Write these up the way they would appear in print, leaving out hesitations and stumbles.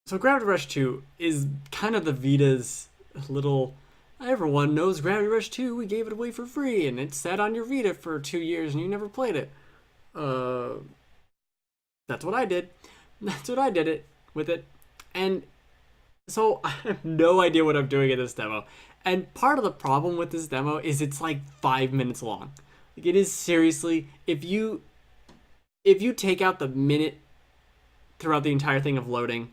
So Gravity Rush 2 is kind of the Vita's little. Everyone knows Gravity Rush 2. We gave it away for free, and it sat on your Vita for 2 years, and you never played it. Uh, that's what I did. That's what I did it with it, and so I have no idea what I'm doing in this demo. And part of the problem with this demo is it's like 5 minutes long. Like it is seriously, if you take out the minute throughout the entire thing of loading,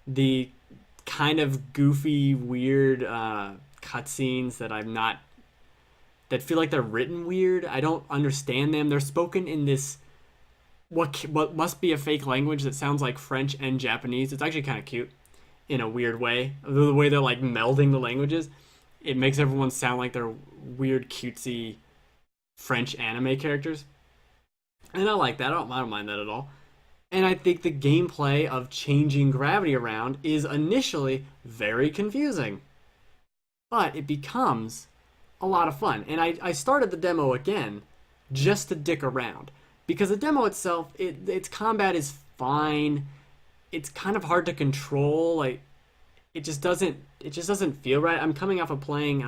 the kind of goofy, weird cutscenes that I'm not that feel like they're written weird. I don't understand them. They're spoken in this what must be a fake language that sounds like French and Japanese. It's actually kind of cute in a weird way. The way they're like melding the languages, it makes everyone sound like they're weird, cutesy French anime characters, and I like that. I don't mind that at all. And I think the gameplay of changing gravity around is initially very confusing, but it becomes a lot of fun. And I started the demo again just to dick around because the demo itself, its combat is fine. It's kind of hard to control. Like it just doesn't feel right. I'm coming off of playing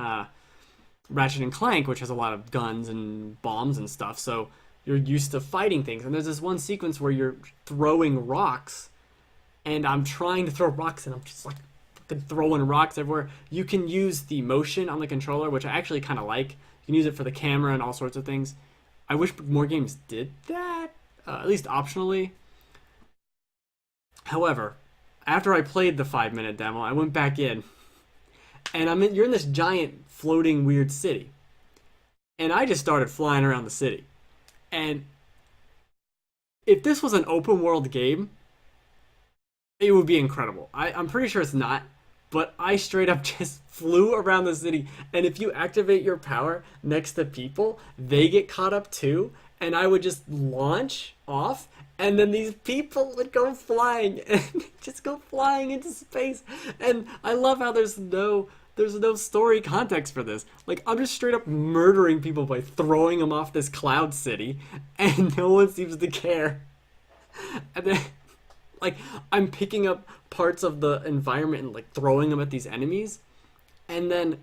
Ratchet and Clank, which has a lot of guns and bombs and stuff, so you're used to fighting things. And there's this one sequence where you're throwing rocks, and I'm trying to throw rocks, and I'm just like fucking throwing rocks everywhere. You can use the motion on the controller, which I actually kind of like. You can use it for the camera and all sorts of things. I wish more games did that, at least optionally. However, after I played the 5 minute demo, I went back in, and you're in this giant floating weird city, and I just started flying around the city. And if this was an open world game, it would be incredible. I'm pretty sure it's not, but I straight up just flew around the city. And if you activate your power next to people, they get caught up too. And I would just launch off, and then these people would go flying and just go flying into space. And I love how there's no story context for this. Like I'm just straight up murdering people by throwing them off this cloud city, and no one seems to care. And then, like, I'm picking up parts of the environment and like throwing them at these enemies, and then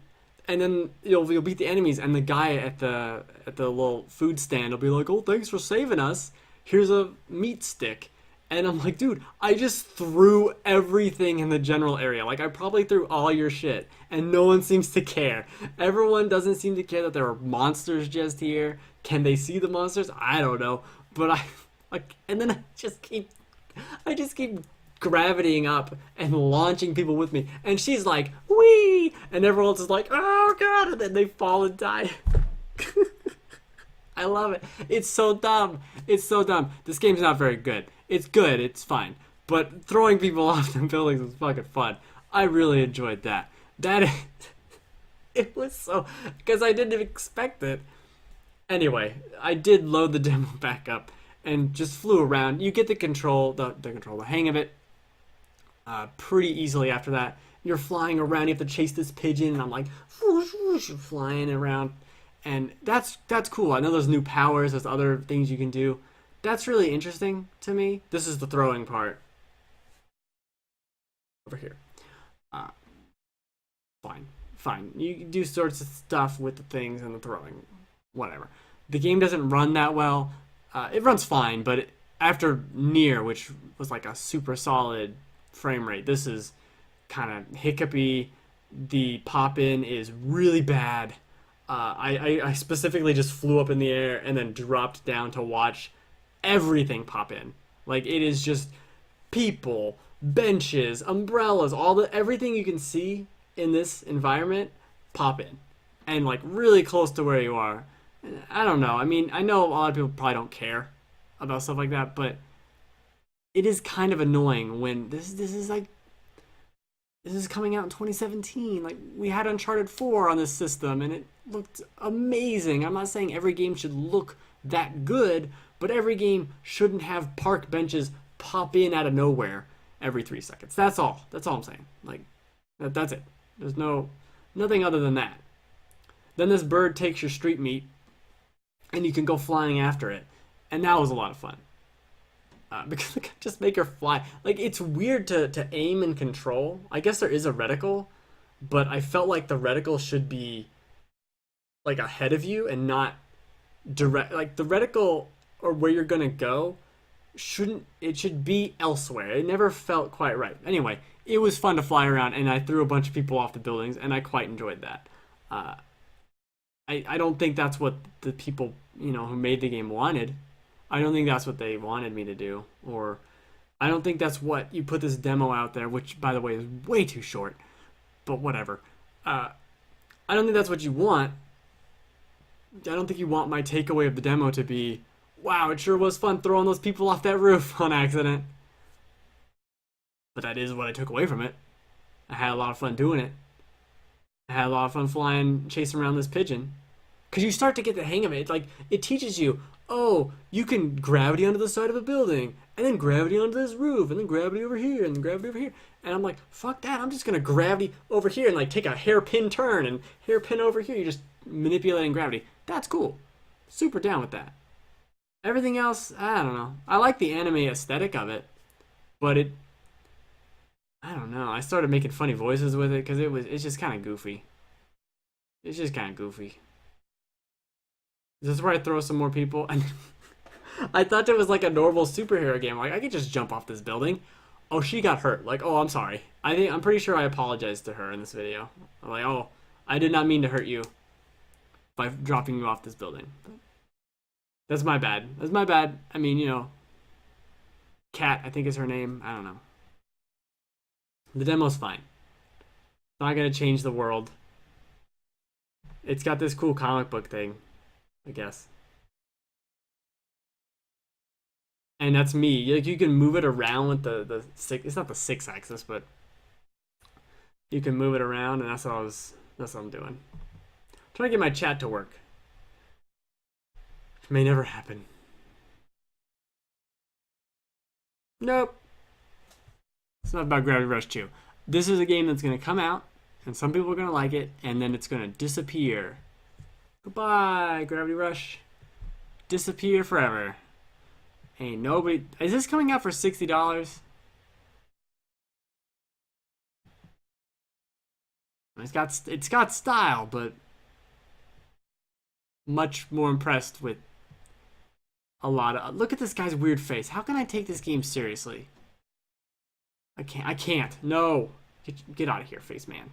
you'll beat the enemies, and the guy at the little food stand will be like, "Oh, thanks for saving us. Here's a meat stick." And I'm like, dude, I just threw everything in the general area. Like, I probably threw all your shit, and no one seems to care. Everyone doesn't seem to care that there are monsters just here. Can they see the monsters? I don't know. But and then I just keep gravitying up and launching people with me. And she's like, wee! And everyone else is like, oh god! And then they fall and die. I love it. It's so dumb. It's so dumb. This game's not very good. It's good. It's fine. But throwing people off the buildings was fucking fun. I really enjoyed that. It was so, because I didn't expect it. Anyway, I did load the demo back up and just flew around. You get the hang of it pretty easily after that. You're flying around. You have to chase this pigeon, and I'm like whoosh, whoosh, flying around. And that's cool. I know there's new powers, there's other things you can do. That's really interesting to me. This is the throwing part over here. Uh, fine. You do sorts of stuff with the things and the throwing, whatever. The game doesn't run that well. It runs fine, but after Nier, which was like a super solid frame rate, this is kind of hiccupy. The pop in is really bad. I specifically just flew up in the air and then dropped down to watch everything pop in. Like it is just people, benches, umbrellas, everything you can see in this environment pop in, and like really close to where you are. I don't know. I mean, I know a lot of people probably don't care about stuff like that, but it is kind of annoying when this is coming out in 2017. Like we had Uncharted 4 on this system, and it looked amazing. I'm not saying every game should look that good, but every game shouldn't have park benches pop in out of nowhere every 3 seconds. That's all. That's all I'm saying. Like that's it. There's nothing other than that. Then this bird takes your street meat, and you can go flying after it, and that was a lot of fun. because just make her fly. Like it's weird to aim and control. I guess there is a reticle, but I felt like the reticle should be like ahead of you and not direct. Like the reticle or where you're gonna go shouldn't. It should be elsewhere. It never felt quite right. Anyway, it was fun to fly around, and I threw a bunch of people off the buildings, and I quite enjoyed that. Uh, I don't think that's what the people who made the game wanted. I don't think that's what they wanted me to do, or I don't think that's what you put this demo out there, which by the way is way too short. But whatever. I don't think that's what you want. I don't think you want my takeaway of the demo to be, wow, it sure was fun throwing those people off that roof on accident. But that is what I took away from it. I had a lot of fun doing it. I had a lot of fun flying, chasing around this pigeon. Because you start to get the hang of it. It's like, it teaches you, oh, you can gravity onto the side of a building, and then gravity onto this roof, and then gravity over here, and then gravity over here. And I'm like, fuck that, I'm just going to gravity over here and like take a hairpin turn and hairpin over here. You're just manipulating gravity. That's cool. Super down with that. Everything else, I don't know. I like the anime aesthetic of it, but I don't know. I started making funny voices with it because it's just kind of goofy. It's just kind of goofy. Is this where I throw some more people? And I thought it was like a normal superhero game. Like I could just jump off this building. Oh, she got hurt. Like, oh, I'm sorry. I'm pretty sure I apologized to her in this video. I'm like, oh, I did not mean to hurt you by dropping you off this building. But that's my bad. That's my bad. I mean, Kat, I think is her name. I don't know. The demo's fine. It's not gonna change the world. It's got this cool comic book thing, I guess. And that's me. Like you can move it around with the six. It's not the 6-axis, but you can move it around, and that's what I'm doing. I'm trying to get my chat to work. Which may never happen. Nope. It's not about Gravity Rush 2. This is a game that's going to come out, and some people are going to like it, and then it's going to disappear. Goodbye, Gravity Rush. Disappear forever. Ain't nobody... Is this coming out for $60? It's got style, but much more impressed with a lot of... Look at this guy's weird face. How can I take this game seriously? I can't. No. Get out of here, face man.